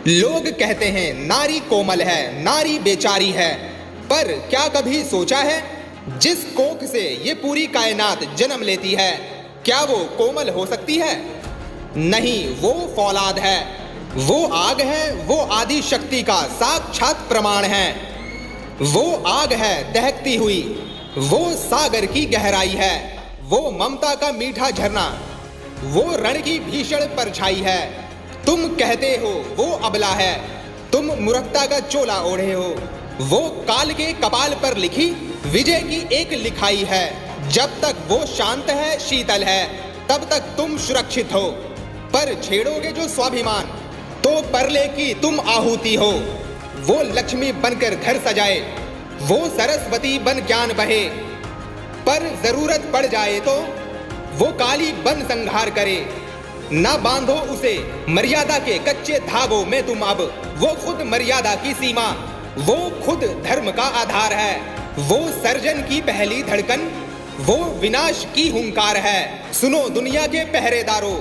लोग कहते हैं नारी कोमल है, नारी बेचारी है, पर क्या कभी सोचा है जिस कोख से ये पूरी कायनात जन्म लेती है, क्या वो कोमल हो सकती है? नहीं, वो फौलाद है, वो आग है, वो आदि शक्ति का साक्षात प्रमाण है। वो आग है दहकती हुई, वो सागर की गहराई है, वो ममता का मीठा झरना, वो रण की भीषण परछाई है। तुम कहते हो वो अबला है, तुम मूर्खता का चोला ओढ़े हो। वो काल के कपाल पर लिखी विजय की एक लिखाई है। जब तक वो शांत है, शीतल है, तब तक तुम सुरक्षित हो। पर छेड़ोगे जो स्वाभिमान, तो परले की तुम आहुति हो। वो लक्ष्मी बनकर घर सजाए, वो सरस्वती बन ज्ञान बहे, पर जरूरत पड़ जाए तो वो काली बन संहार करे। ना बांधो उसे मर्यादा के कच्चे धागों में तुम अब, वो खुद मर्यादा की सीमा, वो खुद धर्म का आधार है, वो सर्जन की पहली धड़कन, वो विनाश की हुंकार है। सुनो दुनिया के पहरेदारों,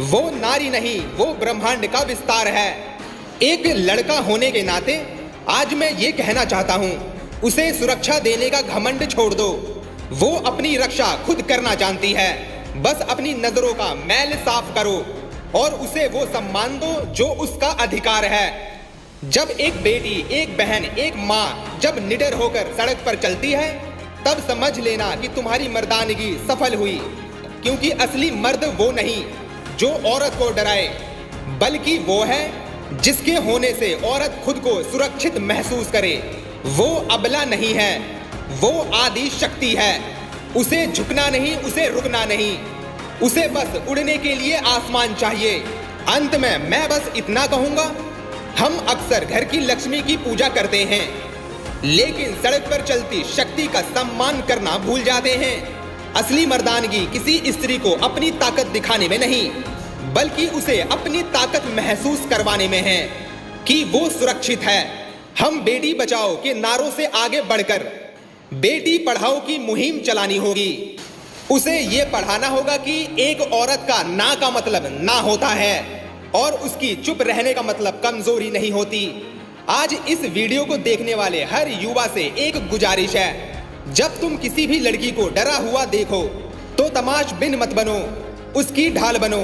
वो नारी नहीं, वो ब्रह्मांड का विस्तार है। एक लड़का होने के नाते आज मैं ये कहना चाहता हूँ, उसे सुरक्षा देने का घमंड छोड़ दो। वो अपनी रक्षा खुद करना जानती है, बस अपनी नजरों का मैल साफ करो और उसे वो सम्मान दो जो उसका अधिकार है। जब एक बेटी, एक बहन, एक माँ जब निडर होकर सड़क पर चलती है, तब समझ लेना कि तुम्हारी मर्दानगी सफल हुई, क्योंकि असली मर्द वो नहीं जो औरत को डराए, बल्कि वो है जिसके होने से औरत खुद को सुरक्षित महसूस करे। वो अबला नहीं है, वो आदि शक्ति है। उसे झुकना नहीं, उसे रुकना नहीं, उसे बस उड़ने के लिए आसमान चाहिए। अंत में मैं बस इतना कहूंगा, हम अक्सर घर की लक्ष्मी की पूजा करते हैं, लेकिन सड़क पर चलती शक्ति का सम्मान करना भूल जाते हैं। असली मर्दानगी किसी स्त्री को अपनी ताकत दिखाने में नहीं, बल्कि उसे अपनी ताकत महसूस करवाने में है कि वो सुरक्षित है। हम बेटी बचाओ के नारों से आगे बढ़कर बेटी पढ़ाओ की मुहिम चलानी होगी। उसे ये पढ़ाना होगा कि एक औरत का ना का मतलब ना होता है और उसकी चुप रहने का मतलब कमजोरी नहीं होती। आज इस वीडियो को देखने वाले हर युवा से एक गुजारिश है, जब तुम किसी भी लड़की को डरा हुआ देखो तो तमाश बिन मत बनो, उसकी ढाल बनो।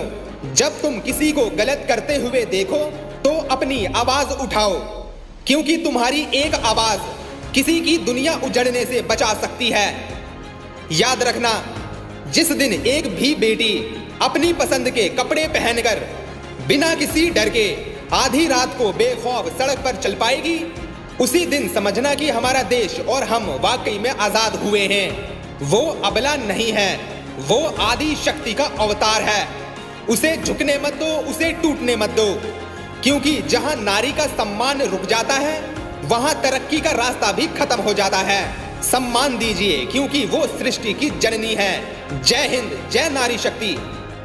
जब तुम किसी को गलत करते हुए देखो तो अपनी आवाज उठाओ, क्योंकि तुम्हारी एक आवाज किसी की दुनिया उजड़ने से बचा सकती है। याद रखना, जिस दिन एक भी बेटी अपनी पसंद के कपड़े पहनकर बिना किसी डर के आधी रात को बेखौफ सड़क पर चल पाएगी, उसी दिन समझना कि हमारा देश और हम वाकई में आजाद हुए हैं। वो अबला नहीं है, वो आदि शक्ति का अवतार है। उसे झुकने मत दो, उसे टूटने मत दो, क्योंकि जहां नारी का सम्मान रुक जाता है, वहां तरक्की का रास्ता भी खत्म हो जाता है। सम्मान दीजिए, क्योंकि वो सृष्टि की जननी है। जय हिंद, जय नारी शक्ति।